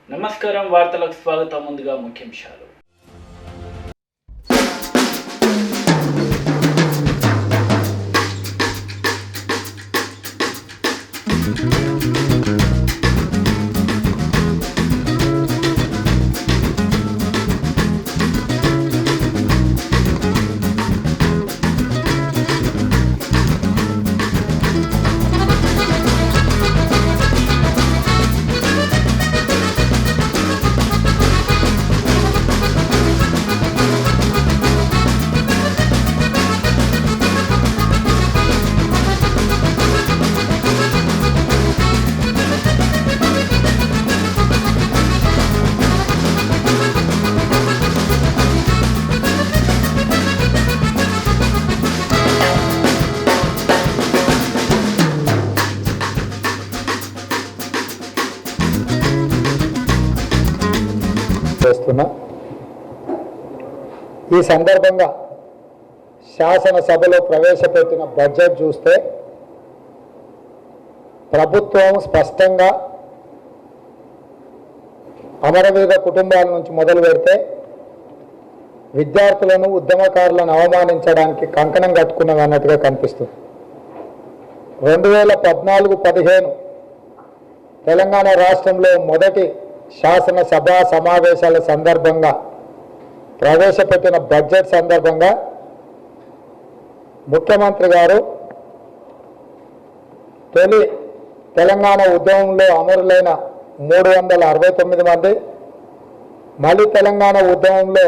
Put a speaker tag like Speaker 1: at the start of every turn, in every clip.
Speaker 1: నమస్కారం, వార్తలకు స్వాగతం. ముందుగా ముఖ్యాంశాలు.
Speaker 2: ఈ సందర్భంగా శాసనసభలో ప్రవేశపెట్టిన బడ్జెట్ చూస్తే ప్రభుత్వం స్పష్టంగా అమరవీర కుటుంబాల నుంచి మొదలు పెడితే విద్యార్థులను ఉద్యమకారులను అవమానించడానికి కంకణం కట్టుకున్నది అన్నట్టుగా కనిపిస్తుంది. 2014-15 తెలంగాణ రాష్ట్రంలో మొదటి శాసనసభ సమావేశాల సందర్భంగా ప్రవేశపెట్టిన బడ్జెట్ సందర్భంగా ముఖ్యమంత్రి గారు తొలి తెలంగాణ ఉద్యమంలో అమరులైన 369 మంది, మళ్ళీ తెలంగాణ ఉద్యమంలో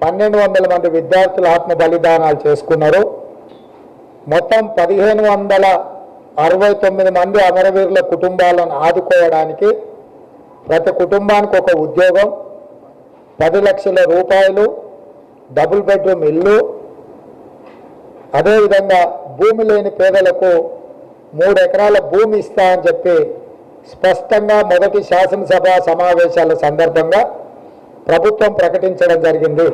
Speaker 2: 1200 మంది విద్యార్థులు ఆత్మ బలిదానాలు చేసుకున్నారు. మొత్తం 1569 మంది అమరవీరుల కుటుంబాలను ఆదుకోవడానికి ప్రతి కుటుంబానికి ఒక ఉద్యోగం, 10 లక్షల రూపాయలు, డబుల్ బెడ్రూమ్ ఇల్లు, అదేవిధంగా భూమి లేని పేదలకు 3 ఎకరాల భూమి ఇస్తా అని చెప్పి స్పష్టంగా మొదటి శాసనసభ సమావేశాల సందర్భంగా ప్రభుత్వం ప్రకటించడం జరిగింది.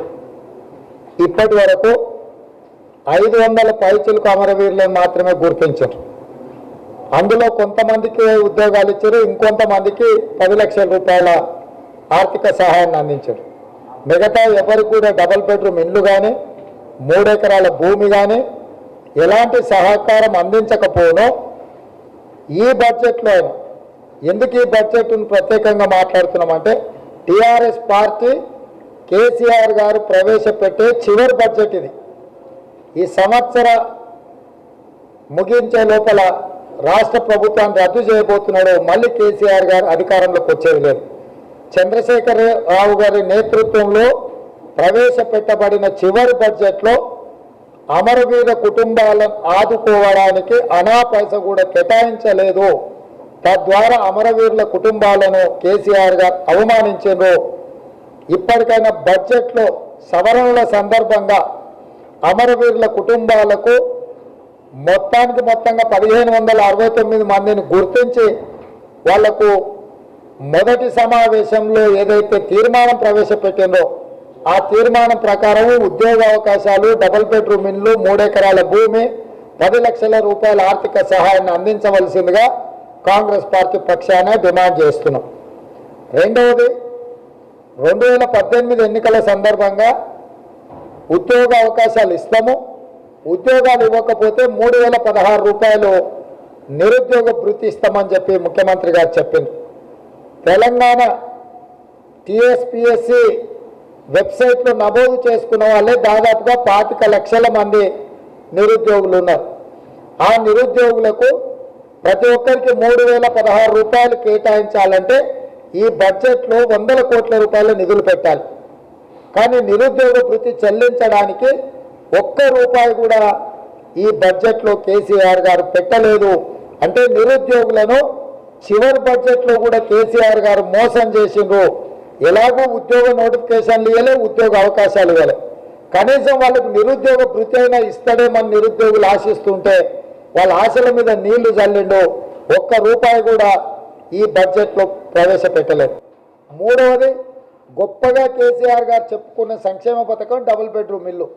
Speaker 2: ఇప్పటి వరకు 500 పైచిలకు అమరవీరులను మాత్రమే గుర్తించారు. అందులో కొంతమందికి ఉద్యోగాలు ఇచ్చారు, ఇంకొంతమందికి 10 లక్షల రూపాయల ఆర్థిక సహాయాన్ని అందించారు. మిగతా ఎవరికి కూడా డబుల్ బెడ్రూమ్ ఇల్లు కానీ 3 ఎకరాల భూమి కానీ ఎలాంటి సహకారం అందించకపోనో ఈ బడ్జెట్లో ఎందుకు ఈ బడ్జెట్ను ప్రత్యేకంగా మాట్లాడుతున్నామంటే టీఆర్ఎస్ పార్టీ కేసీఆర్ గారు ప్రవేశపెట్టే చివరి బడ్జెట్ ఇది. ఈ సంవత్సర ముగించే లోపల రాష్ట్ర ప్రభుత్వాన్ని రద్దు చేయబోతున్నాడు. మళ్ళీ కేసీఆర్ గారు అధికారంలోకి వచ్చేది లేదు. చంద్రశేఖర్ రావు గారి నేతృత్వంలో ప్రవేశపెట్టబడిన చివరి బడ్జెట్లో అమరవీర కుటుంబాలను ఆదుకోవడానికి అనా పైస కూడా కేటాయించలేదు. తద్వారా అమరవీరుల కుటుంబాలను కేసీఆర్ గారు అవమానించారు. ఇప్పటికైనా బడ్జెట్లో సవరణల సందర్భంగా అమరవీరుల కుటుంబాలకు మొత్తంగా 1569 మందిని గుర్తించి వాళ్లకు మొదటి సమావేశంలో ఏదైతే తీర్మానం ప్రవేశపెట్టిందో ఆ తీర్మానం ప్రకారం ఉద్యోగ అవకాశాలు, డబుల్ బెడ్రూమ్ ఇల్లు, 3 ఎకరాల భూమి, 10 లక్షల రూపాయల ఆర్థిక సహాయాన్ని అందించవలసిందిగా కాంగ్రెస్ పార్టీ పక్షాన డిమాండ్ చేస్తున్నాం. రెండవది, 2018 ఎన్నికల సందర్భంగా ఉద్యోగ అవకాశాలు ఇస్తాము, ఉద్యోగాలు ఇవ్వకపోతే 3016 రూపాయలు నిరుద్యోగ భృతి ఇస్తామని చెప్పి ముఖ్యమంత్రి గారు చెప్పింది. తెలంగాణ టీఎస్పీఎస్సీ వెబ్సైట్లో నమోదు చేసుకున్న వాళ్ళే దాదాపుగా 25 లక్షల మంది నిరుద్యోగులు ఉన్నారు. ఆ నిరుద్యోగులకు ప్రతి ఒక్కరికి 3016 రూపాయలు కేటాయించాలంటే ఈ బడ్జెట్లో 100 కోట్ల రూపాయల నిధులు పెట్టాలి. కానీ నిరుద్యోగ భృతి చెల్లించడానికి ₹1 కూడా ఈ బడ్జెట్లో కేసీఆర్ గారు పెట్టలేదు. అంటే నిరుద్యోగులను చివరి బడ్జెట్లో కూడా కేసీఆర్ గారు మోసం చేసిండ్రు. ఎలాగో ఉద్యోగ నోటిఫికేషన్లు ఇవ్వలే, ఉద్యోగ అవకాశాలు ఇవ్వలే, కనీసం వాళ్ళకు నిరుద్యోగ భృతి అయినా ఇస్తాడేమని నిరుద్యోగులు ఆశిస్తుంటే వాళ్ళ ఆశల మీద నీళ్లు చల్లిండు. ₹1 కూడా ఈ బడ్జెట్లో ప్రవేశపెట్టలేదు. మూడవది, గొప్పగా కేసీఆర్ గారు చెప్పుకున్న సంక్షేమ పథకం డబుల్ బెడ్రూమ్ ఇల్లు.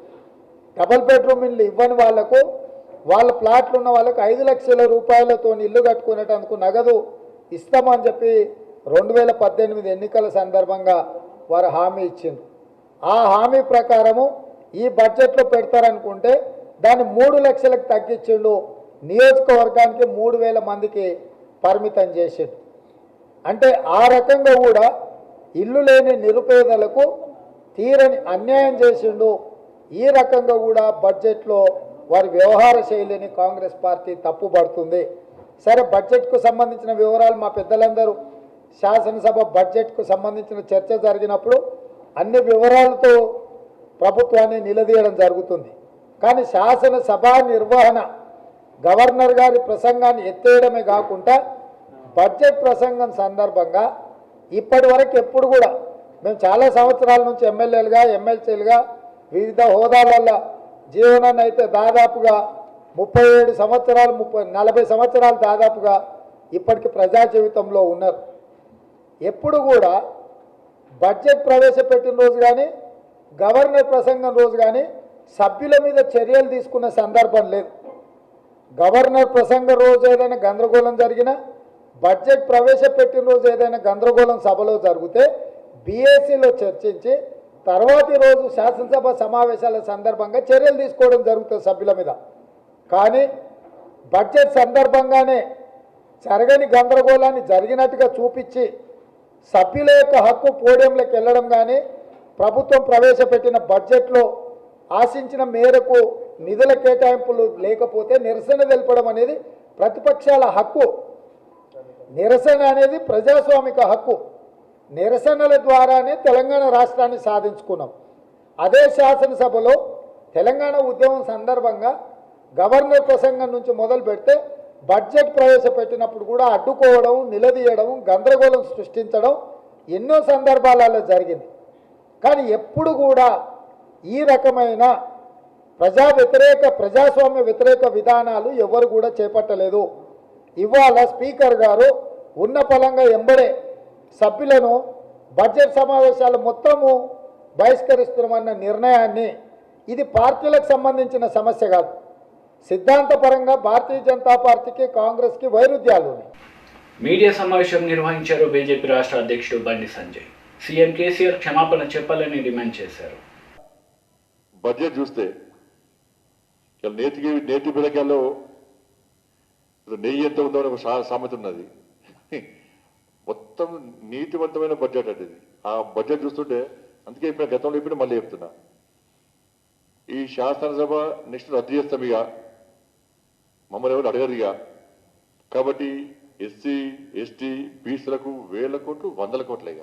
Speaker 2: డబుల్ బెడ్రూమ్ ఇల్లు ఇవ్వని వాళ్లకు, వాళ్ళ ప్లాట్లు ఉన్న వాళ్ళకు 5 లక్షల రూపాయలతో ఇల్లు కట్టుకునేటందుకు నగదు ఇస్తామని చెప్పి 2018 ఎన్నికల సందర్భంగా వారు హామీ ఇచ్చిండ్రు. ఆ హామీ ప్రకారము ఈ బడ్జెట్లో పెడతారనుకుంటే దాన్ని 3 లక్షలకు తగ్గించిండు. నియోజకవర్గానికి 3000 మందికి పరిమితం చేసిండు. అంటే ఆ రకంగా కూడా ఇల్లు లేని నిరుపేదలకు తీరని అన్యాయం చేసిండు. ఈ రకంగా కూడా బడ్జెట్లో వారి వ్యవహార శైలిని కాంగ్రెస్ పార్టీ తప్పుపడుతుంది. సరే, బడ్జెట్కు సంబంధించిన వివరాలు మా పెద్దలందరూ శాసనసభ బడ్జెట్కు సంబంధించిన చర్చ జరిగినప్పుడు అన్ని వివరాలతో ప్రభుత్వాన్ని నిలదీయడం జరుగుతుంది. కానీ శాసనసభ నిర్వహణ గవర్నర్ గారి ప్రసంగాన్ని ఎత్తేయడమే కాకుండా బడ్జెట్ ప్రసంగం సందర్భంగా ఇప్పటి వరకు ఎప్పుడు కూడా మేము చాలా సంవత్సరాల నుంచి ఎమ్మెల్యేలుగా ఎమ్మెల్సీలుగా వివిధ హోదాలలో జీవనాన్ని అయితే దాదాపుగా 37 సంవత్సరాలు 40 సంవత్సరాలు దాదాపుగా ఇప్పటికి ప్రజా జీవితంలో ఉన్నారు. ఎప్పుడు కూడా బడ్జెట్ ప్రవేశపెట్టిన రోజు కానీ గవర్నర్ ప్రసంగం రోజు కానీ సభ్యుల మీద చర్యలు తీసుకున్న సందర్భం లేదు. గవర్నర్ ప్రసంగం రోజు ఏదైనా గందరగోళం జరిగినా, బడ్జెట్ ప్రవేశపెట్టిన రోజు ఏదైనా గందరగోళం సభలో జరిగితే బీఏసీలో చర్చించి తర్వాతి రోజు శాసనసభ సమావేశాల సందర్భంగా చర్యలు తీసుకోవడం జరుగుతుంది సభ్యుల మీద. కానీ బడ్జెట్ సందర్భంగానే జరగని గందరగోళాన్ని జరిగినట్టుగా చూపించి సభ్యుల యొక్క హక్కు పోడియంలోకి వెళ్ళడం కానీ, ప్రభుత్వం ప్రవేశపెట్టిన బడ్జెట్లో ఆశించిన మేరకు నిధుల కేటాయింపులు లేకపోతే నిరసన తెలపడం అనేది ప్రతిపక్షాల హక్కు. నిరసన అనేది ప్రజాస్వామిక హక్కు. నిరసనల ద్వారానే తెలంగాణ రాష్ట్రాన్ని సాధించుకున్నాం. అదే శాసనసభలో తెలంగాణ ఉద్యమం సందర్భంగా గవర్నర్ ప్రసంగం నుంచి మొదలు పెడితే బడ్జెట్ ప్రవేశపెట్టినప్పుడు కూడా అడ్డుకోవడం, నిలదీయడం, గందరగోళం సృష్టించడం ఎన్నో సందర్భాలలో జరిగింది. కానీ ఎప్పుడు కూడా ఈ రకమైన ప్రజాస్వామ్య వ్యతిరేక విధానాలు ఎవరు కూడా చేపట్టలేదు. ఇవాళ స్పీకర్ గారు ఉన్న పలంగా ఎంబడే సభ్యులను బడ్జెట్ సమావేశాలు మొత్తము బహిష్కరిస్తున్నామన్న నిర్ణయాన్ని, ఇది పార్టీలకు సంబంధించిన సమస్య కాదు, సిద్ధాంతపరంగా భారతీయ జనతా పార్టీకి కాంగ్రెస్కి వైరుధ్యాలు ఉన్నాయి.
Speaker 1: మీడియా సమావేశం నిర్వహించారు బీజేపీ రాష్ట్ర అధ్యక్షుడు బండి సంజయ్. సీఎం కేసీఆర్ క్షమాపణ చెప్పాలని డిమాండ్ చేశారు.
Speaker 3: బడ్జెట్ చూస్తే నేటి పిల్లకాయల్లో నెయ్యి ఎంత ఉందో ఒక సామెత ఉన్నది. మొత్తం నీతివంతమైన బడ్జెట్ అంటే ఆ బడ్జెట్ చూస్తుంటే అందుకే ఇప్పుడు గతంలో ఇప్పుడు మళ్ళీ చెప్తున్నా, ఈ శాసనసభ నెక్స్ట్ రద్దు చేస్తాం, ఇక మమ్మల్ని ఎవరు అడగరు ఇక. కాబట్టి ఎస్సీ ఎస్టీ బీసీలకు 1000 కోట్లు 100 కోట్ల. ఇక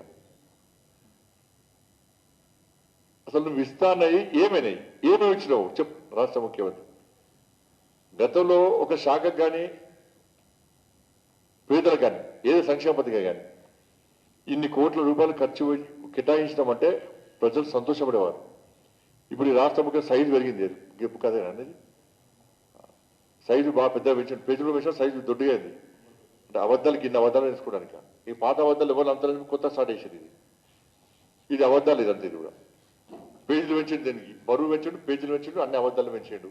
Speaker 3: అసలు నువ్వు ఇస్తానయి ఏమైనాయి, ఏమేమి ఇచ్చినావు చెప్పు రాష్ట్ర ముఖ్యమంత్రి. గతంలో ఒక శాఖకు కానీ పేదలకు కానీ ఏదో సంక్షేమ పథకం కానీ ఇన్ని కోట్ల రూపాయలు ఖర్చు కేటాయించినామంటే ప్రజలు సంతోషపడేవారు. ఇప్పుడు ఈ రాష్ట్ర ముఖ్య సైజు పెరిగింది, గెప్పు కదే అనేది సైజు బాగా పెద్ద పెంచండి, పేజీలో పెంచిన సైజు దొడ్డుగా అయింది. అంటే అబద్ధాలకి ఇన్ని అబద్ధాలు వేసుకోవడానికి ఈ పాత అబద్ధాలు ఎవరు అంతా కొత్త స్టార్ట్ చేసేది. ఇది అబద్ధాలు ఇదంతా, ఇది కూడా పేజీలు పెంచండి, దానికి బరువు పెంచండు, పేజీలు పెంచండు, అన్ని అబద్ధాలు పెంచాడు.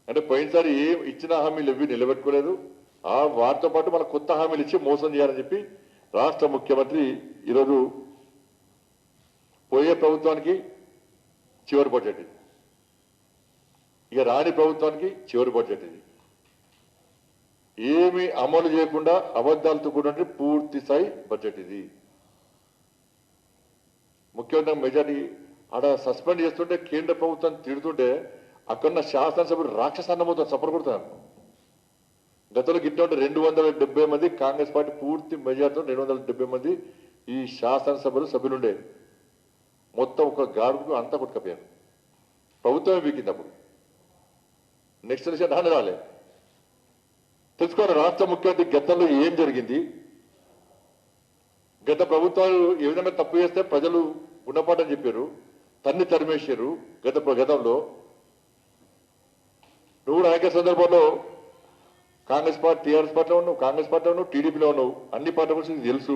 Speaker 3: అంటే పోయినసారి ఏం ఇచ్చిన హామీలు ఎవి నిలబెట్టుకోలేదు, ఆ వాటితో పాటు మన కొత్త హామీలు ఇచ్చి మోసం చేయాలని చెప్పి రాష్ట్ర ముఖ్యమంత్రి ఈరోజు పోయే ప్రభుత్వానికి చివరి బడ్జెట్ ఇది, ఇక రాని ప్రభుత్వానికి చివరి బడ్జెట్ ఇది. ఏమి అమలు చేయకుండా అబద్ధాలతో కూడినట్టు పూర్తి స్థాయి బడ్జెట్ ఇది. ముఖ్యమంత్రి మెజారిటీ ఆడ సస్పెండ్ చేస్తుంటే కేంద్ర ప్రభుత్వం తిడుతుంటే అక్కడున్న శాసనసభ్యులు రాక్షసాన్నమవుతో సపోర్ట్ కొడుతున్నారు. గతంలో గిట్ట 270 మంది కాంగ్రెస్ పార్టీ పూర్తి మెజార్టీతో 270 మంది ఈ శాసనసభలు సభ్యులుండే. మొత్తం ఒక గాడుకు అంతా కొట్టుకపోయారు. ప్రభుత్వమే వీకింది. అప్పుడు నెక్స్ట్ ఎలక్షన్ రాని రాలే. తెలుసుకోవాలి రాష్ట్ర ముఖ్యమంత్రి గతంలో ఏం జరిగింది, గత ప్రభుత్వాలు ఏ విధంగా తప్పు చేస్తే ప్రజలు గుణపాఠం చెప్పారు, తరిమేశారు. గతంలో నువ్వు అనేక సందర్భాల్లో కాంగ్రెస్ పార్టీ టీఆర్ఎస్ పార్టీలో ఉన్నావు, కాంగ్రెస్ పార్టీలో ఉన్నావు, టీడీపీలో ఉన్నావు, అన్ని పార్టీల గురించి తెలుసు.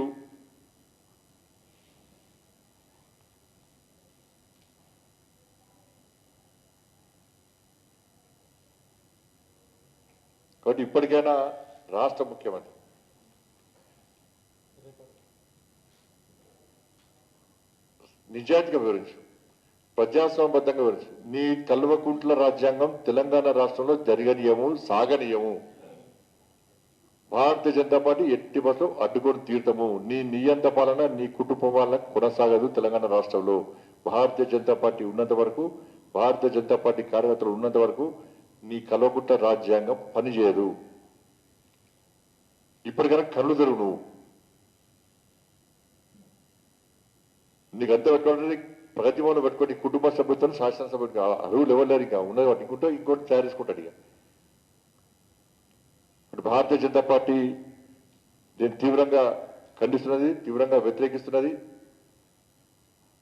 Speaker 3: కాబట్టి ఇప్పటికైనా రాష్ట్ర ముఖ్యమంత్రి నిజాయితీగా వివరించు, ప్రజాస్వామ్యబద్ధంగా వివరించు. నీ కల్వకుంట్ల రాజ్యాంగం తెలంగాణ రాష్ట్రంలో జరగనీయము, సాగనీయము. భారతీయ జనతా పార్టీ ఎట్టి బస్సులో అడ్డుకొని తీర్థము. నీ నియంత పాలన, నీ కుటుంబ పాలన కొనసాగదు తెలంగాణ రాష్ట్రంలో. భారతీయ జనతా పార్టీ ఉన్నంత వరకు, భారతీయ జనతా పార్టీ కార్యకర్తలు ఉన్నంత వరకు నీ కల్వకుంట్ల రాజ్యాంగం పనిచేయదు. ఇప్పటికైనా కళ్ళు తెరువు. నువ్వు నీకు అంత పెట్టుకోండి, ప్రగతిభవన్ పెట్టుకోండి, కుటుంబ సభ్యులతో శాసనసభ్యుడికి అరువులు ఎవరు ఇంకా ఉన్నది పట్టుకుంటూ ఇంకోటి తయారు చేసుకుంటాడు. ఇక ఇప్పుడు భారతీయ జనతా పార్టీ దీన్ని తీవ్రంగా ఖండిస్తున్నది, తీవ్రంగా వ్యతిరేకిస్తున్నది.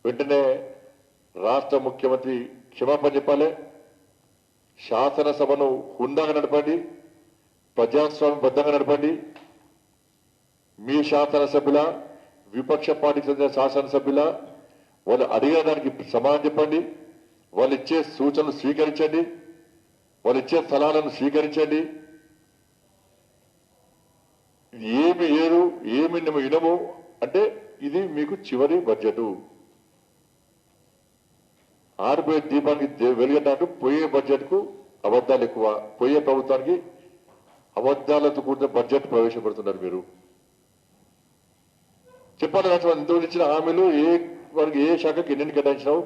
Speaker 3: వెంటనే రాష్ట్ర ముఖ్యమంత్రి క్షమాపణ చెప్పాలి. శాసనసభను హుందాగా నడపండి, ప్రజాస్వామ్యబద్ధంగా నడపండి. మీ శాసనసభ్యుల, విపక్ష పార్టీకి చెందిన శాసనసభ్యుల వాళ్ళు అడిగిన దానికి సమాధానం చెప్పండి. వాళ్ళు ఇచ్చే సూచనలు స్వీకరించండి, వాళ్ళు ఇచ్చే సలహాలను స్వీకరించండి. ఏమి ఏరు, ఏమి వినము అంటే ఇది మీకు చివరి బడ్జెట్. ఆరిపోయే దీపానికి వెలుగన్నట్టు పోయే బడ్జెట్ కు అబద్ధాలు ఎక్కువ, పోయే ప్రభుత్వానికి అబద్ధాలతో కూడిన బడ్జెట్ ప్రవేశపెడుతున్నారు. మీరు చెప్పాలి, ఇంతకు ఇచ్చిన హామీలు వారికి ఏ శాఖకి ఎన్ని కేటాయించినావు,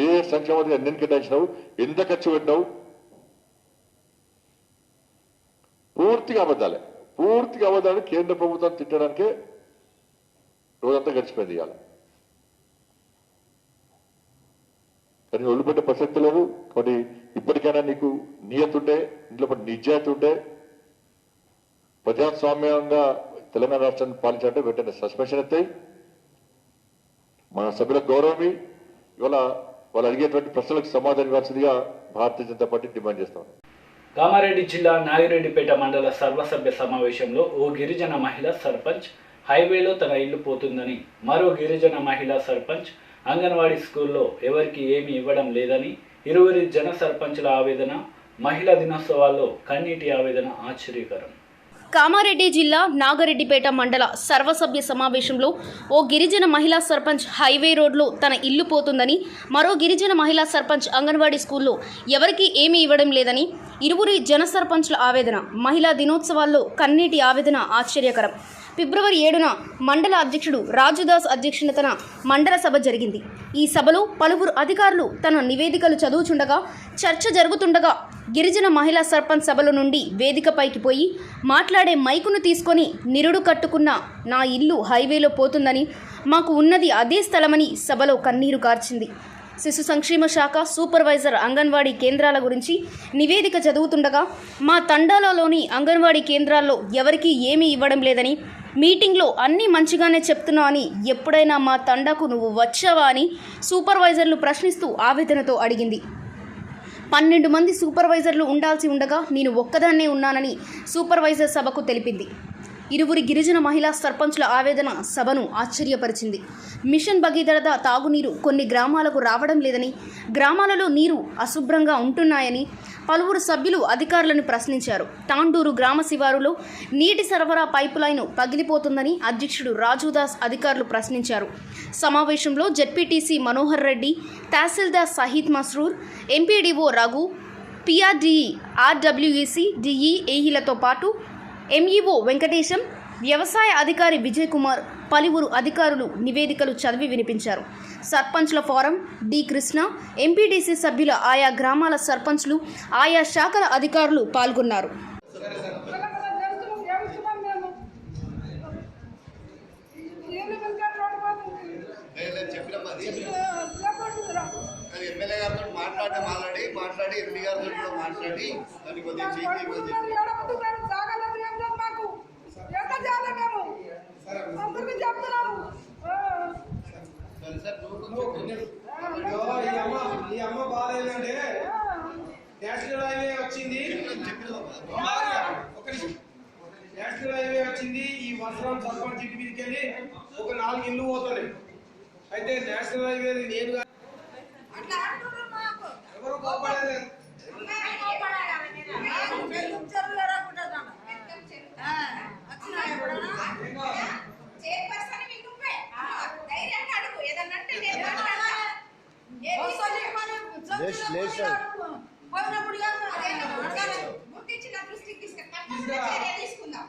Speaker 3: ఏ సంక్షేమానికి ఎన్ని కేటాయించినావు, ఎంత ఖర్చు పెట్టినావు, పూర్తిగా అబద్ధాలే. పూర్తిగా అబద్ధాలు కేంద్ర ప్రభుత్వాన్ని తిట్టడానికే రోజంతా గడిచిపోయింది ఇవాళ. కానీ వదిలిపెట్టే ప్రసక్తి లేదు. కాబట్టి ఇప్పటికైనా నీకు నియత ఉంటే, ఇంట్లో నిజాయితీ ఉంటే, ప్రజాస్వామ్యంగా తెలంగాణ రాష్ట్రాన్ని పాలించాలంటే వెంటనే సస్పెన్షన్ ఎత్తాయి. మన సభ్యుల గౌరవమి ఇవాళ వాళ్ళు అడిగేటువంటి ప్రశ్నలకు సమాధానం ఇవ్వాల్సిందిగా భారతీయ జనతా పార్టీ డిమాండ్ చేస్తాం.
Speaker 1: కామారెడ్డి జిల్లా నాగిరెడ్డిపేట మండల సర్వసభ్య సమావేశంలో ఓ గిరిజన మహిళ సర్పంచ్ హైవేలో తన ఇల్లు పోతుందని, మరో గిరిజన మహిళా సర్పంచ్ అంగన్వాడీ స్కూల్లో ఎవరికి ఏమీ ఇవ్వడం లేదని, ఇరువురి జన సర్పంచ్ల ఆవేదన, మహిళా దినోత్సవాల్లో కన్నీటి ఆవేదన ఆశ్చర్యకరం.
Speaker 4: కామారెడ్డి జిల్లా నాగరెడ్డిపేట మండల సర్వసభ్య సమావేశంలో ఓ గిరిజన మహిళా సర్పంచ్ హైవే రోడ్లో తన ఇల్లు పోతుందని, మరో గిరిజన మహిళా సర్పంచ్ అంగన్వాడీ స్కూల్లో ఎవరికీ ఏమీ ఇవ్వడం లేదని, ఇరువురి జన సర్పంచ్ల ఆవేదన, మహిళా దినోత్సవాల్లో కన్నీటి ఆవేదన ఆశ్చర్యకరం. ఫిబ్రవరి 7న మండల అధ్యక్షుడు రాజుదాస్ అధ్యక్షతన మండల సభ జరిగింది. ఈ సభలో పలువురు అధికారులు తన నివేదికలు చదువుచుండగా, చర్చ జరుగుతుండగా గిరిజన మహిళా సర్పంచ్ సభల నుండి వేదికపైకి పోయి మాట్లాడే మైకును తీసుకొని నిరుడు కట్టుకున్న నా ఇల్లు హైవేలో పోతుందని, మాకు ఉన్నది అదే స్థలమని సభలో కన్నీరు కార్చింది. శిశు సంక్షేమ శాఖ సూపర్వైజర్ అంగన్వాడీ కేంద్రాల గురించి నివేదిక చదువుతుండగా, మా తండాలలోని అంగన్వాడీ కేంద్రాల్లో ఎవరికీ ఏమీ ఇవ్వడం లేదని, మీటింగ్లో అన్నీ మంచిగానే చెప్తున్నా అని, ఎప్పుడైనా మా తండాకు నువ్వు వచ్చావా అని సూపర్వైజర్లు ప్రశ్నిస్తూ ఆవేదనతో అడిగింది. 12 మంది సూపర్వైజర్లు ఉండాల్సి ఉండగా నేను ఒక్కదాన్నే ఉన్నానని సూపర్వైజర్ సభకు తెలిపింది. ఇరువురి గిరిజన మహిళా సర్పంచ్ల ఆవేదన సభను ఆశ్చర్యపరిచింది. మిషన్ భగీరథ తాగునీరు కొన్ని గ్రామాలకు రావడం లేదని, గ్రామాలలో నీరు అశుభ్రంగా ఉంటున్నాయని పలువురు సభ్యులు అధికారులను ప్రశ్నించారు. తాండూరు గ్రామ శివారులో నీటి సరఫరా పైపు లైన్ పగిలిపోతుందని అధ్యక్షుడు రాజుదాస్ అధికారులు ప్రశ్నించారు. సమావేశంలో జెడ్పీటీసీ మనోహర్ రెడ్డి, తహసీల్దార్ సహీద్ మస్రూర్, ఎంపీడీఓ రఘు, పిఆర్డీఈ, ఆర్డబ్ల్యూఈసీ, డిఈ ఏఈలతో పాటు ఎంఈఓ వెంకటేశం, వ్యవసాయ అధికారి విజయ్ కుమార్, పలువురు అధికారులు నివేదికలు చదివి వినిపించారు. సర్పంచ్ల ఫోరం డి కృష్ణ, ఎంపీటీసీ సభ్యుల, ఆయా గ్రామాల సర్పంచ్లు, ఆయా శాఖల అధికారులు పాల్గొన్నారు.
Speaker 5: ఎమ్మెల్యే గారితో మాట్లాడి ఎంపీ గారితో కూడా మాట్లాడి దాన్ని కొద్దిగా
Speaker 6: ఈ అమ్మ బాధ ఏంటంటే నేషనల్ హైవే వచ్చింది, నేషనల్ హైవే వచ్చింది. ఈ వర్షం సర్పంచ్ ఇంటి మీదకి వెళ్ళి ఒక 4 ఇల్లు పోతున్నాయి. అయితే నేషనల్ హైవే నేను ఎవరు కోపడలేదు.
Speaker 7: పోయినప్పుడు గుర్తించిన దృష్టికి తీసుకుందాం.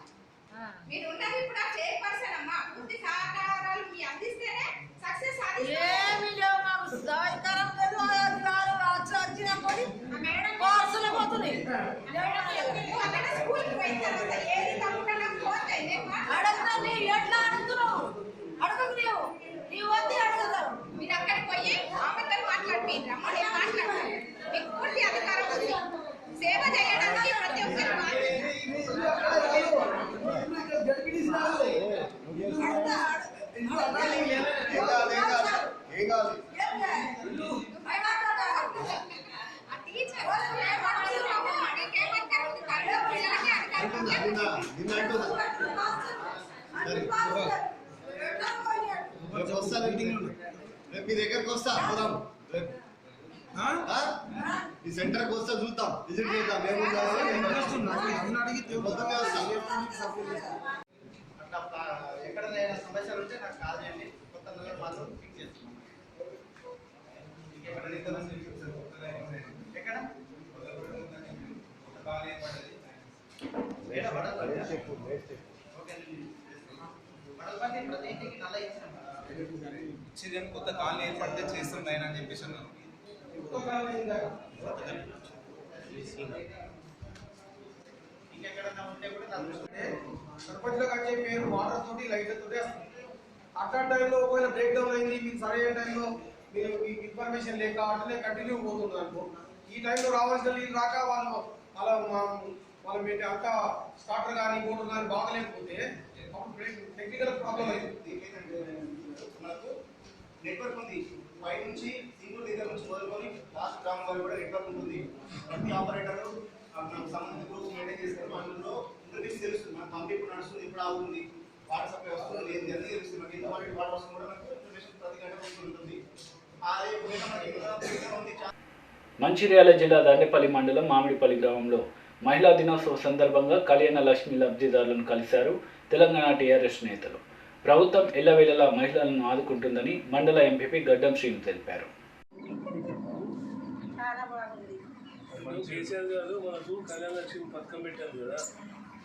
Speaker 7: మీరు ఉన్నది ఇప్పుడు ఆ చైర్పర్సన్ అమ్మా, పూర్తి సహకారాలు మీ అందిస్తేనే సక్సెస్ ఏమి లేవు. మాకు సహకారం లేదు. వచ్చినప్పుడు కోర్సులు పోతున్నాయి. స్కూల్కి పోయిన తర్వాత ఏది తప్పకుండా ఫోన్ చేయండి. అడగదా నీ ఎట్లా అడుగుతున్నావు? అడగకు లేవు. నీ వద్ద అడగదావు. మీరు అక్కడికి పోయి ఆమెతో మాట్లాడిపోయింది. రమ్మని మాట్లాడతారు. మీకు పూర్తి అధికారం ఉంది. సేవ చేయడానికి ప్రతి ఒక్కరు
Speaker 5: మీ దగ్గరకు వస్తా ఈ సెంటర్కి వస్తా, చూద్దాం, విజిట్ చేద్దాం. అట్లా ఎక్కడైనా సమస్యలు ఉంటే నాకు కాల్ చేయండి. కొత్త నెల మాత్రం ఫిక్స్ చేస్తున్నాం. ఎక్కడ
Speaker 6: ఇచ్చేదేమో కొత్త కాలనీ ఏర్పడితే చేస్తున్నాయని అని చెప్పేసి అన్నాను.
Speaker 5: ఇంకెక్కడన్నా ఉంటే కూడా
Speaker 6: సర్పంచ్లో వచ్చే పేరు వాటర్ తోటి లైట్ల తోటి వస్తుంది. అట్లాంటి టైంలో ఒకవేళ బ్రేక్ డౌన్ అయింది, మీకు సరైన టైంలో మీరు మీకు ఇన్ఫర్మేషన్ లేక అట్లనే కంటిన్యూ పోతుంది అనుకో, ఈ టైంలో రావాల్సిన నీళ్ళు రాక వాళ్ళు పెట్టి అంత స్టార్టర్ కానీ మోటార్ కానీ బాగలేకపోతే అప్పుడు టెక్నికల్ ప్రాబ్లం అయింది.
Speaker 5: మనకు నెట్వర్క్ ఉంది. పై నుంచి సింగిల్ దగ్గర నుంచి మొదలుకొని లాస్ట్ గ్రామం వరకు కూడా నెట్వర్క్ ఉంటుంది. ప్రతి ఆపరేటర్ మనకు సంబంధించిన గ్రూప్స్ మెయింటైన్ చేస్తారు. అందులో ఇంటర్వ్యూస్ తెలుస్తుంది. మన పంప్ ఇప్పుడు నడుస్తుంది, ఇప్పుడు ఆగుతుంది, వాటర్ సప్లై వస్తుంది, ఏంటి అన్నీ తెలుస్తుంది. మనకి ఎంత క్వాలిటీ వాటర్ వస్తుంది కూడా మనకు ఇన్ఫర్మేషన్ ప్రతి గంట ఉంటుంది.
Speaker 1: మంచిర్యాల జిల్లా దండేపల్లి మండలం మామిడిపల్లి గ్రామంలో మహిళా దినోత్సవ సందర్భంగా కళ్యాణ లక్ష్మి లబ్ధిదారులను కలిశారు తెలంగాణ టీఆర్ఎస్ నేతలు. ప్రభుత్వం ఎల్లవేళలా మహిళలను ఆదుకుంటుందని మండల ఎంపీపీ గడ్డం శ్రీను తెలిపారు.
Speaker 8: కేసీఆర్ గారు మనకు కళ్యాణ లక్ష్మి పథకం పెట్టారు కదా,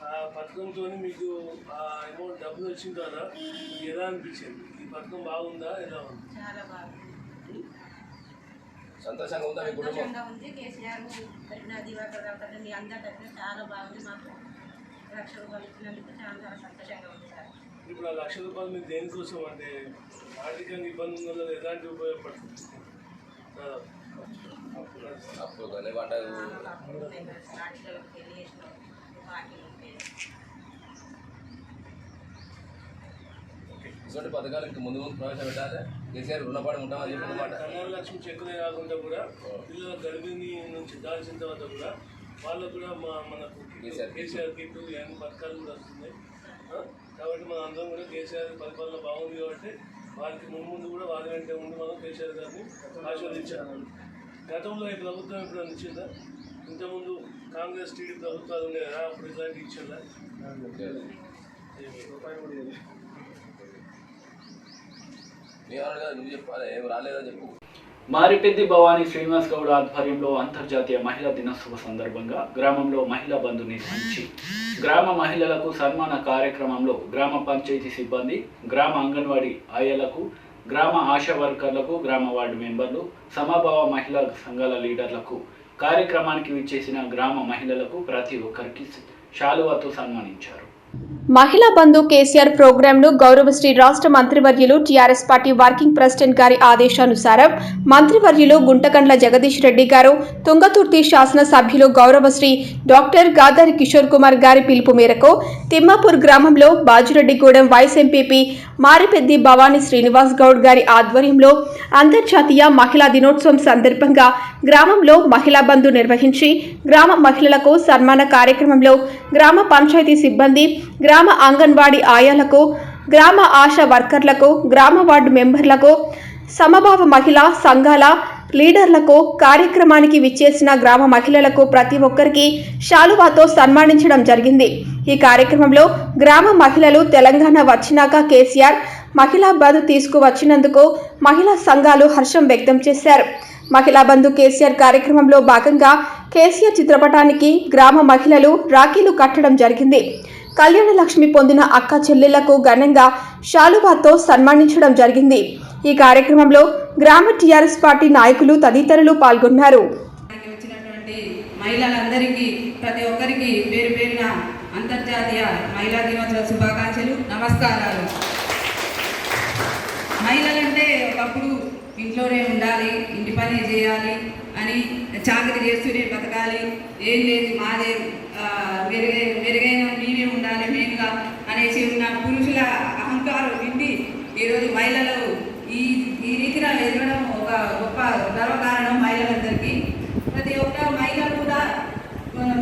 Speaker 8: ఆ పథకంతో మీకు ఆ అమౌంట్ డబ్బులు వచ్చిన ద్వారా ఎలా అనిపించింది? ఈ పథకం బాగుందా, ఎలా ఉంది?
Speaker 7: చాలా బాగుంది,
Speaker 8: సంతోషంగా ఉందా?
Speaker 7: సంతోషంగా ఉంది. కేసీఆర్ పెట్టిన దివాకర్ రావు మీ అందరికీ చాలా బాగుంది. మాకు 1,00,000 రూపాయలు ఇచ్చినందుకు చాలా సంతోషంగా ఉంది సార్.
Speaker 8: ఇప్పుడు ఆ 1,00,000 రూపాయలు మీరు దేనికోసం, అంటే ఆర్థికంగా ఇబ్బంది ఉన్న ఎలాంటి ఉపయోగపడుతుంది?
Speaker 9: ఇటువంటి పథకాలు ఇంకా ముందు ప్రవేశపెట్టాలి. కేసీఆర్ రుణపడి ఉంటామని చెప్పినమాట.
Speaker 8: కళ్యాణ లక్ష్మి చెక్కులే కాకుండా కూడా పిల్లల గర్భిణీ నుంచి దాల్చిన తర్వాత కూడా వాళ్ళకు కూడా మనకు కేసీఆర్ కిట్టు ఇవన్నీ పథకాలు కూడా వస్తున్నాయి. కాబట్టి మన అందరం కూడా కేసీఆర్ పరిపాలన బాగుంది కాబట్టి వారికి ముందు కూడా వారి వెంటే ఉండి మనం కేసీఆర్ గారిని ఆశీర్వదించాను. గతంలో ఈ ప్రభుత్వం ఎప్పుడు ఇచ్చిందా? ఇంతకుముందు కాంగ్రెస్ టీడీపీ ప్రభుత్వాలు ఉన్నాయి కదా, అప్పుడు ఇట్లాంటి ఇచ్చిందా?
Speaker 9: నువ్వు చెప్పాలి, ఏం రాలేదని చెప్పు.
Speaker 1: మారిపెద్ది భవానీ శ్రీనివాస్ గౌడ్ ఆధ్వర్యంలో అంతర్జాతీయ మహిళా దినోత్సవ సందర్భంగా గ్రామంలో మహిళా బంధు నిర్వహించి గ్రామ మహిళలకు సన్మాన కార్యక్రమంలో గ్రామ పంచాయతీ సిబ్బంది, గ్రామ అంగన్వాడీ ఆయలకు, గ్రామ ఆశా వర్కర్లకు, గ్రామ వార్డు మెంబర్లు, సమభావ మహిళా సంఘాల లీడర్లకు, కార్యక్రమానికి విచ్చేసిన గ్రామ మహిళలకు ప్రతి ఒక్కరికి శాలువాతో సన్మానించారు.
Speaker 4: మహిళా బంధు కేసీఆర్ ప్రోగ్రాంను గౌరవశ్రీ రాష్ట్ర మంత్రివర్యులు టీఆర్ఎస్ పార్టీ వర్కింగ్ ప్రెసిడెంట్ గారి ఆదేశానుసారం మంత్రివర్యులు గుంటకండ్ల జగదీష్ రెడ్డి గారు, తుంగతుర్తి శాసనసభ్యులు గౌరవశ్రీ డాక్టర్ గాదారి కిషోర్ కుమార్ గారి పిలుపు మేరకు తిమ్మాపూర్ గ్రామంలో బాజిరెడ్డిగూడెం వైస్ ఎంపీపీ మారిపెద్ది భవానీ శ్రీనివాస్ గౌడ్ గారి ఆధ్వర్యంలో అంతర్జాతీయ మహిళా దినోత్సవం సందర్భంగా గ్రామంలో మహిళా బంధు నిర్వహించి గ్రామ మహిళలకు సన్మాన కార్యక్రమంలో గ్రామ పంచాయతీ సిబ్బంది, గ్రామ అంగన్వాడీ ఆయాలకు, గ్రామ ఆశా వర్కర్లకు, గ్రామ వార్డు మెంబర్లకు, సమభావ మహిళా సంఘాల లీడర్లకు, కార్యక్రమానికి విచ్చేసిన గ్రామ మహిళలకు ప్రతి ఒక్కరికి శాలువాతో సన్మానించడం జరిగింది. ఈ కార్యక్రమంలో గ్రామ మహిళలు తెలంగాణ వచ్చినాక కేసీఆర్ మహిళా బంధు తీసుకువచ్చినందుకు మహిళా సంఘాలు హర్షం వ్యక్తం చేశారు.
Speaker 10: మహిళా బంధు కేసీఆర్ కార్యక్రమంలో భాగంగా కేసీఆర్ చిత్రపటానికి గ్రామ మహిళలు రాఖీలు కట్టడం జరిగింది. కళ్యాణ లక్ష్మి పొందిన అక్క చెల్లెళ్లకు ఘనంగా శాలువాతో సన్మానించడం జరిగింది. ఈ కార్యక్రమంలో గ్రామ టీఆర్ఎస్ పార్టీ నాయకులు తదితరులు పాల్గొన్నారు.
Speaker 11: మహిళలందరికీ ప్రతి ఒక్కరికి పేరు పేరున అంతర్జాతీయ మహిళా దినోత్సవ శుభాకాంక్షలు, నమస్కారాలు. మహిళలంటే ఒకప్పుడు ఇంట్లోనే ఉండాలి, ఇంటి పని చేయాలి అని చాకరీ చేస్తూనే బతకాలి, ఏం లేదు మాదే మెరుగైన మేమే ఉండాలి మెయిన్గా అనేసి ఉన్న పురుషుల అహంకారం నిండి ఈరోజు మహిళలు ఈ రీతిన ఎదగడం ఒక గొప్ప గర్వకారణం మహిళలందరికీ. ప్రతి ఒక్క మహిళ కూడా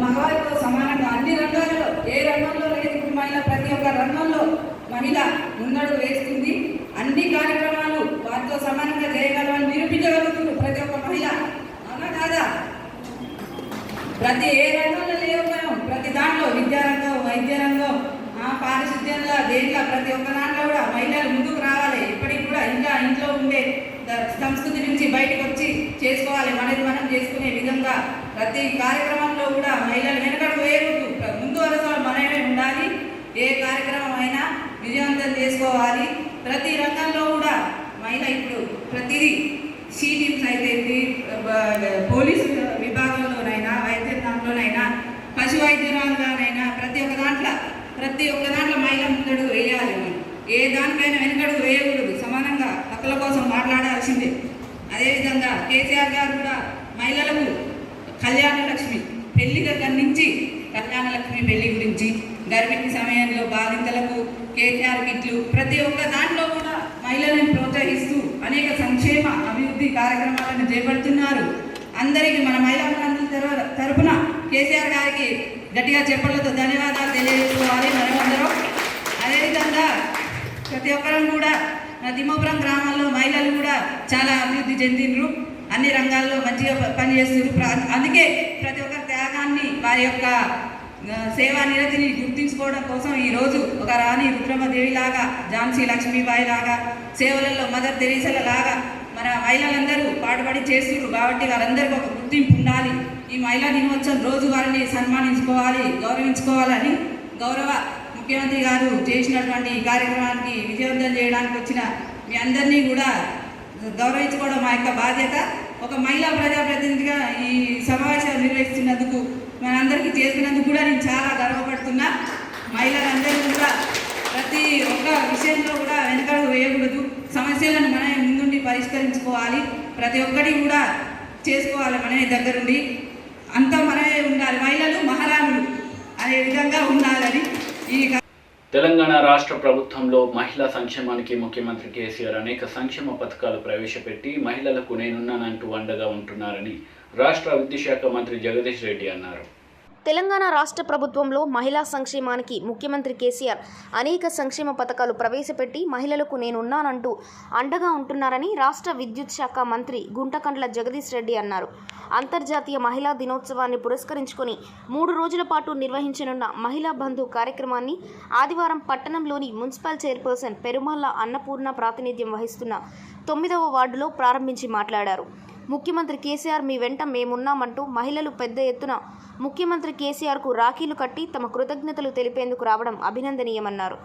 Speaker 11: మగవారితో సమానంగా అన్ని రంగాలలో, ఏ రంగంలో లేదు ఇప్పుడు మహిళ ప్రతి ఒక్క రంగంలో మహిళ ముందడుగు వేస్తుంది. అన్ని కార్యక్రమాలు వారితో సమానంగా చేయగలమని నిరూపించగలుగుతుంది ప్రతి ఒక్క మహిళ. అవునా కాదా? ప్రతి ఏ రంగంలో లేవు, ప్రతి దాంట్లో విద్యారంగం, వైద్య రంగం, పారిశుద్ధ్యంలో, దేంట్లో ప్రతి ఒక్క దాంట్లో కూడా మహిళలు ముందుకు రావాలి. ఇప్పటికి కూడా ఇంకా ఇంట్లో ఉండే సంస్కృతి నుంచి బయటకు వచ్చి చేసుకోవాలి, మనది మనం చేసుకునే విధంగా ప్రతి కార్యక్రమంలో కూడా మహిళలు వెనకడుగు వేయకూడదు, ముందు వరుసలో మనమే ఉండాలి. ఏ కార్యక్రమం అయినా విజయవంతం చేసుకోవాలి. ప్రతి రంగంలో కూడా మహిళ ఇప్పుడు ప్రతిదీ సి టీమ్స్ అయితే పోలీసు విభాగంలోనైనా, వైద్య దాంట్లోనైనా, పశు వైద్యురాలుగానైనా ప్రతి ఒక్క దాంట్లో మహిళ ముందడుగు వేయాలి. ఏ దానికైనా వెనకడుగు వేయకూడదు, సమానంగా హక్కుల కోసం మాట్లాడాల్సిందే. అదేవిధంగా కేసీఆర్ గారు కూడా మహిళలకు కళ్యాణ లక్ష్మి పెళ్లి దగ్గర నుంచి కళ్యాణ లక్ష్మి పెళ్లి గురించి, గర్భిణీ సమయంలో బాధితులకు కేసీఆర్ కిట్లు, ప్రతి ఒక్క దాంట్లో కూడా మహిళలను ప్రోత్సహిస్తూ అనేక సంక్షేమ అభివృద్ధి కార్యక్రమాలను చేపడుతున్నారు. అందరికీ మన మహిళా తరఫున కేసీఆర్ గారికి గట్టిగా చెప్పలతో ధన్యవాదాలు తెలియజేసుకోవాలి మనమందరం. అదేవిధంగా ప్రతి ఒక్కరం కూడా తిమ్మపురం గ్రామాల్లో మహిళలు కూడా చాలా అభివృద్ధి చెందినరు, అన్ని రంగాల్లో మంచిగా పనిచేస్తున్నారు. అందుకే ప్రతి ఒక్క త్యాగాన్ని, వారి యొక్క సేవా నిరతిని గుర్తించుకోవడం కోసం ఈరోజు ఒక రాణి రుద్రమదేవి లాగా, ఝాన్సీ లక్ష్మీబాయి లాగా, సేవలలో మదర్ తెరీసల లాగా మన మహిళలందరూ పాటుపడి చేస్తున్నారు. కాబట్టి వారందరికీ ఒక గుర్తింపు ఉండాలి. ఈ మహిళా దినోత్సవం రోజు వారిని సన్మానించుకోవాలి, గౌరవించుకోవాలని గౌరవ ముఖ్యమంత్రి గారు చేసినటువంటి ఈ కార్యక్రమానికి విజయవంతం చేయడానికి వచ్చిన మీ అందరినీ కూడా గౌరవించుకోవడం మా యొక్క బాధ్యత. ఒక మహిళా ప్రజాప్రతినిధిగా ఈ సమావేశాలు నిర్వహిస్తున్నందుకు, మనందరికీ చేస్తున్నందుకు కూడా నేను చాలా గర్వపడుతున్నా. మహిళలందరూ కూడా ప్రతి ఒక్క విషయంలో కూడా వెనకడుగు వేయకూడదు, సమస్యలను మనమే ముందుండి పరిష్కరించుకోవాలి, ప్రతి ఒక్కటి కూడా చేసుకోవాలి మనమే దగ్గరుండి, అంతా మనమే ఉండాలి. మహిళలు మహారాణులు అనే విధంగా ఉండాలని ఈ
Speaker 1: తెలంగాణ రాష్ట్ర ప్రభుత్వంలో మహిళా సంక్షేమానికి ముఖ్యమంత్రి కేసీఆర్ అనేక సంక్షేమ పథకాలు ప్రవేశపెట్టి మహిళలకు నేనున్నానంటూ అండగా ఉంటున్నారని రాష్ట్ర విద్యుత్ శాఖ మంత్రి జగదీష్ రెడ్డి అన్నారు.
Speaker 4: తెలంగాణ రాష్ట్ర ప్రభుత్వంలో మహిళా సంక్షేమానికి ముఖ్యమంత్రి కేసీఆర్ అనేక సంక్షేమ పథకాలు ప్రవేశపెట్టి మహిళలకు నేనున్నానంటూ అండగా ఉంటున్నారని రాష్ట్ర విద్యుత్ శాఖ మంత్రి గుంటకండ్ల జగదీష్ రెడ్డి అన్నారు. అంతర్జాతీయ మహిళా దినోత్సవాన్ని పురస్కరించుకొని 3 రోజుల పాటు నిర్వహించనున్న మహిళా బంధు కార్యక్రమాన్ని ఆదివారం పట్టణంలోని మున్సిపల్ చైర్పర్సన్ పెరుమల్ల అన్నపూర్ణ ప్రాతినిధ్యం వహిస్తున్న 9వ వార్డులో ప్రారంభించి మాట్లాడారు. ముఖ్యమంత్రి కేసీఆర్ మీ వెంట మేమున్నామంటూ మహిళలు పెద్ద ఎత్తున ముఖ్యమంత్రి కేసీఆర్కు రాఖీలు కట్టి తమ కృతజ్ఞతలు తెలిపేందుకు రావడం అభినందనీయమన్నారు.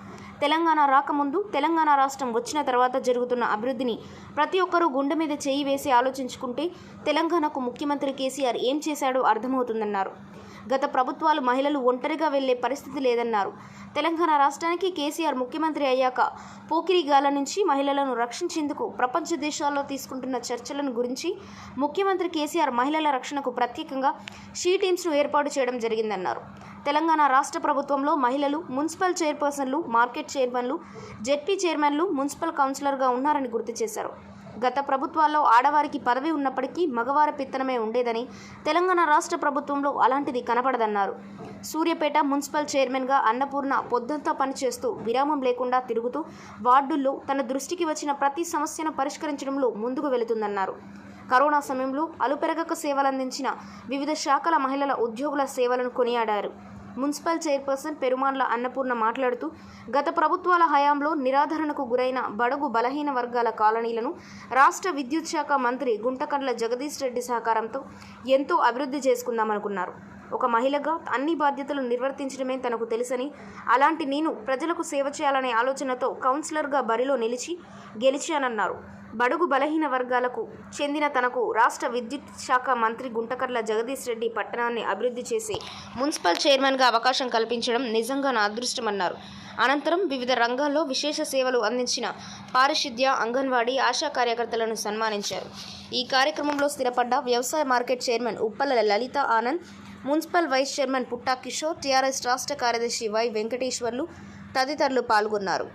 Speaker 4: తెలంగాణ రాకముందు, తెలంగాణ రాష్ట్రం వచ్చిన తర్వాత జరుగుతున్న అభివృద్ధిని ప్రతి ఒక్కరూ గుండె మీద చేయి వేసి ఆలోచించుకుంటే తెలంగాణకు ముఖ్యమంత్రి కేసీఆర్ ఏం చేశాడో అర్థమవుతుందన్నారు. గత ప్రభుత్వాలు మహిళలు ఒంటరిగా వెళ్లే పరిస్థితి లేదన్నారు. తెలంగాణ రాష్ట్రానికి కేసీఆర్ ముఖ్యమంత్రి అయ్యాక పోకిరిగాల నుంచి మహిళలను రక్షించేందుకు ప్రపంచ దేశాల్లో తీసుకుంటున్న చర్చలను గురించి ముఖ్యమంత్రి కేసీఆర్ మహిళల రక్షణకు ప్రత్యేకంగా షీ టీమ్స్ను ఏర్పాటు చేయడం జరిగిందన్నారు. తెలంగాణ రాష్ట్ర ప్రభుత్వంలో మహిళలు మున్సిపల్ చైర్పర్సన్లు, మార్కెట్ చైర్మన్లు, జెడ్పీ చైర్మన్లు, మున్సిపల్ కౌన్సిలర్గా ఉన్నారని గుర్తు చేశారు. గత ప్రభుత్వాల్లో ఆడవారికి పదవి ఉన్నప్పటికీ మగవారి పెత్తనమే ఉండేదని, తెలంగాణ రాష్ట్ర ప్రభుత్వంలో అలాంటిది కనపడదన్నారు. సూర్యాపేట మున్సిపల్ చైర్మన్గా అన్నపూర్ణ పొద్దంతా పనిచేస్తూ విరామం లేకుండా తిరుగుతూ వార్డుల్లో తన దృష్టికి వచ్చిన ప్రతి సమస్యను పరిష్కరించడంలో ముందుకు వెళుతుందన్నారు. కరోనా సమయంలో అలుపెరగక సేవలందించిన వివిధ శాఖల మహిళల ఉద్యోగుల సేవలను కొనియాడారు. మున్సిపల్ చైర్పర్సన్ పెరుమాన్ల అన్నపూర్ణ మాట్లాడుతూ గత ప్రభుత్వాల హయాంలో నిరాధరణకు గురైన బడుగు బలహీన వర్గాల కాలనీలను రాష్ట్ర విద్యుత్ శాఖ మంత్రి గుంటకండ్ల జగదీష్ రెడ్డి సహకారంతో ఎంతో అభివృద్ధి చేసుకుందామనుకున్నారు. ఒక మహిళగా అన్ని బాధ్యతలు నిర్వర్తించడమే తనకు తెలుసని, అలాంటి నేను ప్రజలకు సేవ చేయాలనే ఆలోచనతో కౌన్సిలర్గా బరిలో గెలిచానన్నారు. బడుగు బలహీన వర్గాలకు చెందిన తనకు రాష్ట్ర విద్యుత్ శాఖ మంత్రి గుంటకర్ల జగదీష్ రెడ్డి పట్టణాన్ని అభివృద్ధి చేసి మున్సిపల్ చైర్మన్గా అవకాశం కల్పించడం నిజంగా నా అదృష్టమన్నారు. అనంతరం వివిధ రంగాల్లో విశేష సేవలు అందించిన పారిశుద్ధ్య, అంగన్వాడీ, ఆశా కార్యకర్తలను సన్మానించారు. ఈ కార్యక్రమంలో స్థిరపడ్డ వ్యవసాయ మార్కెట్ చైర్మన్ ఉప్పల లలిత ఆనంద్, మున్సిపల్ వైస్ చైర్మన్ పుట్టా కిషోర్, టీఆర్ఎస్ రాష్ట్ర కార్యదర్శి వై వెంకటేశ్వర్లు తదితరులు పాల్గొన్నారు.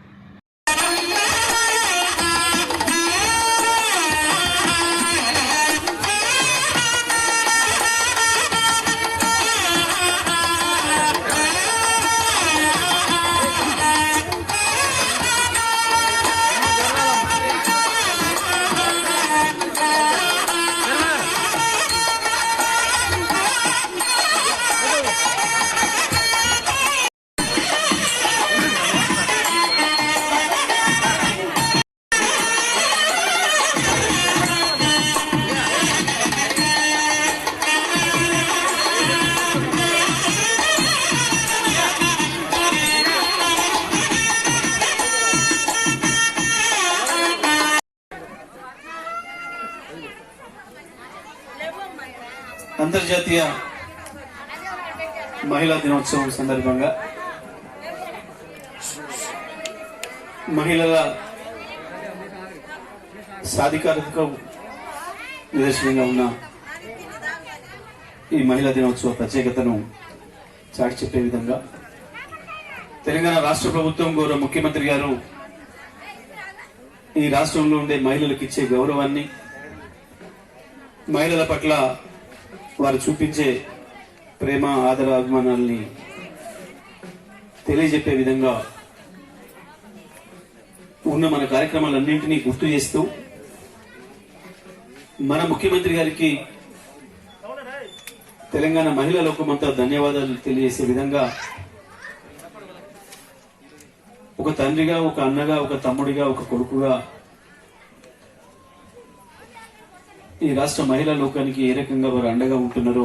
Speaker 12: అంతర్జాతీయ మహిళా దినోత్సవం సందర్భంగా మహిళల సాధికారతకు నిదర్శనంగా ఉన్న ఈ మహిళా దినోత్సవ ప్రత్యేకతను చాటి చెప్పే విధంగా తెలంగాణ రాష్ట్ర ప్రభుత్వం గౌరవ ముఖ్యమంత్రి గారు ఈ రాష్ట్రంలో ఉండే మహిళలకు ఇచ్చే గౌరవాన్ని, మహిళల పట్ల వారు చూపించే ప్రేమ, ఆదర, అభిమానాల్ని తెలియజెప్పే విధంగా ఉన్న మన కార్యక్రమాలన్నింటినీ గుర్తు చేస్తూ మన ముఖ్యమంత్రి గారికి తెలంగాణ మహిళా లోకమంతా ధన్యవాదాలు తెలియజేసే విధంగా ఒక తండ్రిగా, ఒక అన్నగా, ఒక తమ్ముడిగా, ఒక కొడుకుగా ఈ రాష్ట్ర మహిళా లోకానికి ఏ రకంగా వారు అండగా ఉంటున్నారో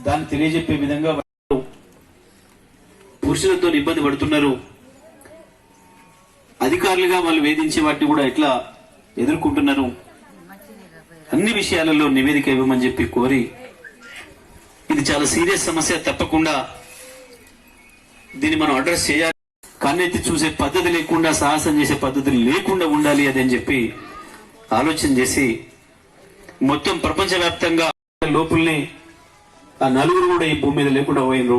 Speaker 12: దాన్ని తెలియజెప్పే విధంగా పురుషులతో ఇబ్బంది పడుతున్నారు, అధికారులుగా వాళ్ళు వేధించే వాటిని కూడా ఎట్లా ఎదుర్కొంటున్నారు, అన్ని విషయాలలో నివేదిక ఇవ్వమని చెప్పి కోరి, ఇది చాలా సీరియస్ సమస్య, తప్పకుండా దీన్ని మనం అడ్రస్ చేయాలి, కన్నెత్తి చూసే పద్ధతి లేకుండా, సాహసం చేసే పద్ధతులు లేకుండా ఉండాలి అదని చెప్పి ఆలోచన చేసి మొత్తం ప్రపంచవ్యాప్తంగా లోపుల్ని ఆ నలుగురు కూడా ఈ భూమి మీద లేకుండా పోయినరు.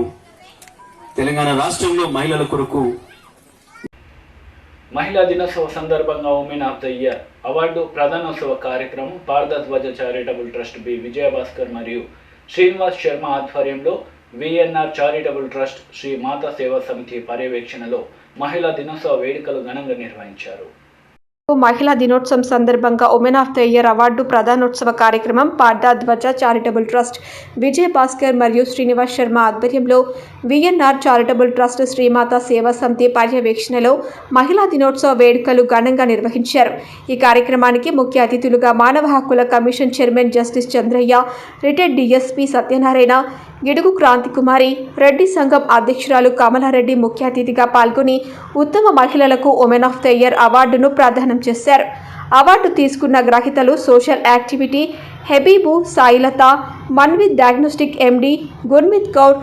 Speaker 12: తెలంగాణ రాష్ట్రంలో మహిళల కొరకు
Speaker 1: మహిళా దినోత్సవ సందర్భంగా woman of the year award ప్రధానోత్సవ కార్యక్రమం Bharatadhwaja charitable trust B Vijayabhaskar మరియు శ్రీనివాస్ శర్మ ఆధ్వర్యంలో VNR charitable trust Sri Matha Seva Samithi పర్యవేక్షణలో మహిళా దినోత్సవ వేడుకలు ఘనంగా నిర్వహించారు.
Speaker 10: మహిళా దినోత్సవం సందర్భంగా woman of the year award ప్రధానోత్సవ కార్యక్రమం భారతధ్వజ చారిటబుల్ ట్రస్ట్ విజయ్ భాస్కర్ మరియు శ్రీనివాస్ శర్మ ఆధ్వర్యంలో విఎన్ఆర్ చారిటబుల్ ట్రస్ట్ శ్రీమాత సేవా సమితి పర్యవేక్షణలో మహిళా దినోత్సవ వేడుకలు ఘనంగా నిర్వహించారు. ఈ కార్యక్రమానికి ముఖ్య అతిథులుగా మానవ హక్కుల commission chairman justice Chandraiah, retired DSP Satyanarayana, Gidugu Kranthikumari, Reddy సంఘం అధ్యక్షురాలు కమలారెడ్డి ముఖ్య అతిథిగా పాల్గొని ఉత్తమ మహిళలకు ఉమెన్ ఆఫ్ ద ఇయర్ అవార్డును ప్రదానం చేశారు. అవార్డు తీసుకున్న గ్రహీతలు social activity Habeebu Sailatha, Manvith diagnostic MD Gurmit Kaur,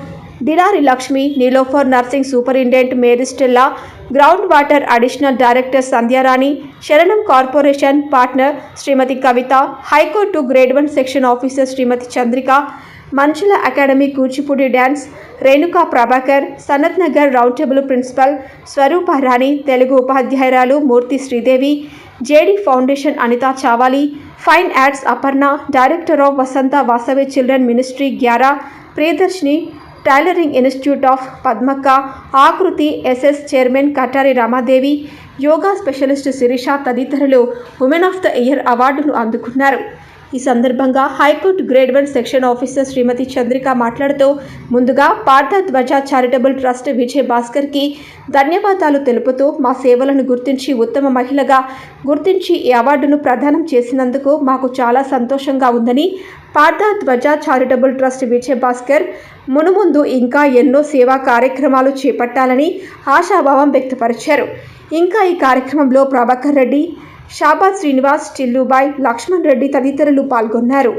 Speaker 10: Didari Lakshmi, Niloufer nursing superintendent Mary Stella, ground water additional director Sandhyarani, Saranam corporation partner Srimathi Kavitha, high court grade 1 section officer Srimathi Chandrika, Manchula academy Kuchipudi dance Renuka Prabhakar, Sanath Nagar round table principal Swaruparani, Telugu ఉపాధ్యాయురాలు Murthy Sridevi, JD foundation Anitha Chavali, fine arts Aparna, director of Vasantha Vasavi children ministry గ్యారా, Priyadarshini, tailoring institute of పద్మక్క, Akruthi SS chairman Katari Ramadevi, yoga specialist Sirisha తదితరులు women of the year అవార్డును అందుకున్నారు. ఈ సందర్భంగా high court grade 1 section officer Srimathi Chandrika మాట్లాడుతూ ముందుగా పార్థ ధ్వజ చారిటబుల్ ట్రస్ట్ విజయ్ భాస్కర్కి ధన్యవాదాలు తెలుపుతూ మా సేవలను గుర్తించి ఉత్తమ మహిళగా గుర్తించి ఈ అవార్డును ప్రదానం చేసినందుకు మాకు చాలా సంతోషంగా ఉందని, పార్థ ధ్వజ చారిటబుల్ ట్రస్ట్ విజయ్ భాస్కర్ మునుముందు ఇంకా ఎన్నో సేవా కార్యక్రమాలు చేపట్టాలని ఆశాభావం వ్యక్తపరిచారు. ఇంకా ఈ కార్యక్రమంలో ప్రభాకర్ రెడ్డి, షాబాద్ శ్రీనివాస్, టిల్లుబాయ్, లక్ష్మణ్ రెడ్డి తదితరులు పాల్గొన్నారు.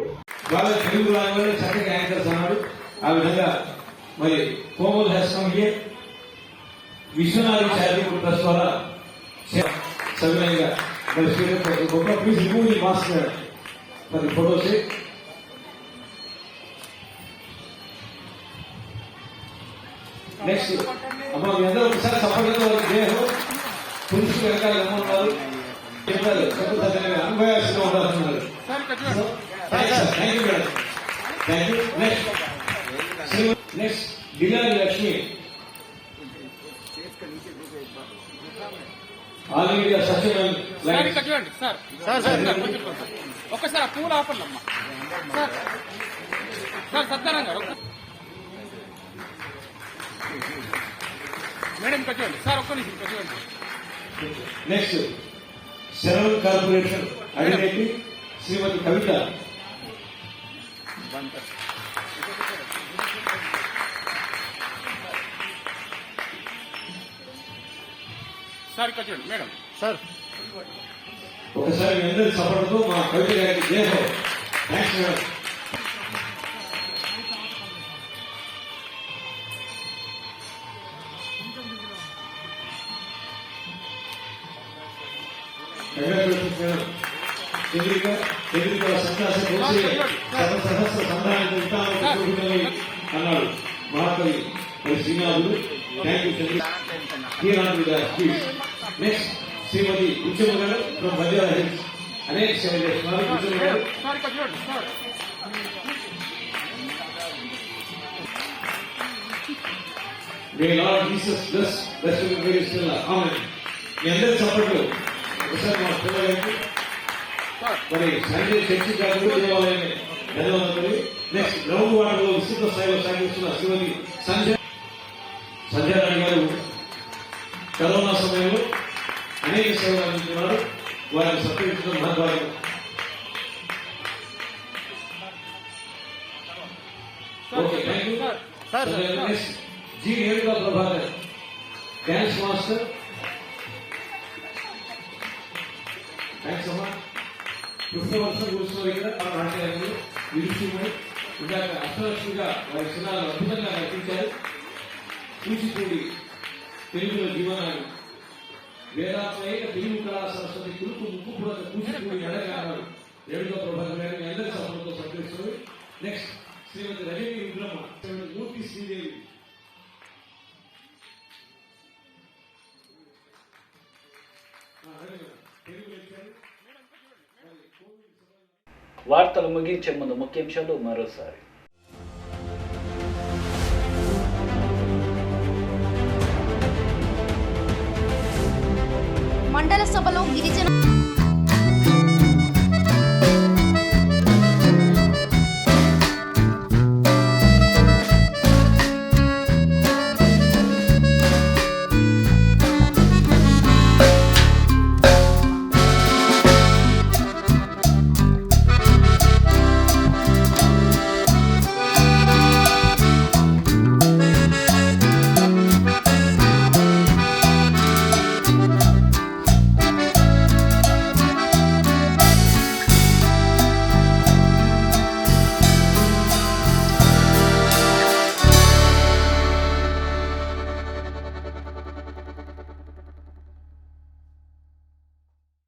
Speaker 13: నెక్స్ట్ అమ్మ మీ అందరూ ఒకసారి సపోర్ట్తో పురుషులు వెనకాల ఉన్నారు చెప్పారు అనుభవాల్సిన ఉండాలన్నారు. Thank you madam, thank you. Next Bilari Lakshmi, all India సచివ
Speaker 14: ఒక్కసారి పూలు ఆపర్లమ్మా సార్ సార్ సత్యారాయణ గారు మేడం కట్టండి సార్, ఒక్క నిమిషం కట్టండి.
Speaker 13: నెక్స్ట్ సెరల్ కార్పొరేషన్ అధినేత్రి శ్రీమతి కవిత,
Speaker 14: సార్ కట్టండి మేడం సార్.
Speaker 13: ఒకసారి మీ అందరి సపోర్ట్తో మా కవిత గారికి జై హో. Thanks madam. Congratulations madam. Chandrika సంతాస సహస్ర సంధానాన్ని అన్నాడు మహాకవి శ్రీనాథుడు. Thank you Chandrika. Next Srimathi Udyama గారు ఫ్రమ్ బంజారా హిల్స్, అనేక సేవ చేస్తున్నారు. ఉద్యమ గారు మీ లార్డ్ జీసస్ బ్లెస్ ఆమేన్. మీ అందరి సపోర్ట్లు ఒకసారి మా పిల్లలకి మరి సంజయ్ చర్చి గారు దేవాలయాన్ని ధన్యవాదాలు. నెక్స్ట్ గ్రౌండ్ వాటర్ లో విస్తృత స్థాయిలో సాగిస్తున్న శ్రీమతి సంజయ్ రాణి గారు కరోనా సమయంలో అనేక సేవలు అందిస్తున్నారు. వారిని సత్కరించడం మహద్భాగ్యం. Okay, thank you. Next G Renuka Prabhakar, dance master. Thanks అమ్మా. కృష్ణవర్షం కూర్చున్న దగ్గర నాట్యాలు నిలుచుకుని ఇందాక అష్టలక్ష్మిగా వారి చిన్నాలు అద్భుతంగా నటించారు. కూచిపూడి తెలుగులో జీవనాలు, వేదాత్మైన తెలుగు కళా సరస్వతి కురుకు ముక్కు పురత కూచిపూడి నడగారు. రేణుకా ప్రభాకర్ గారిని మీ అందరి సభలతో సత్కరిస్తుంది. నెక్స్ట్ శ్రీమతి రజనీ రుద్రమ్మ, శ్రీమతి మూర్తి శ్రీదేవి.
Speaker 1: వార్తలు ముగించే ముందు ముఖ్యాంశాలు మరోసారి.
Speaker 4: మండల సభలో గిరిజన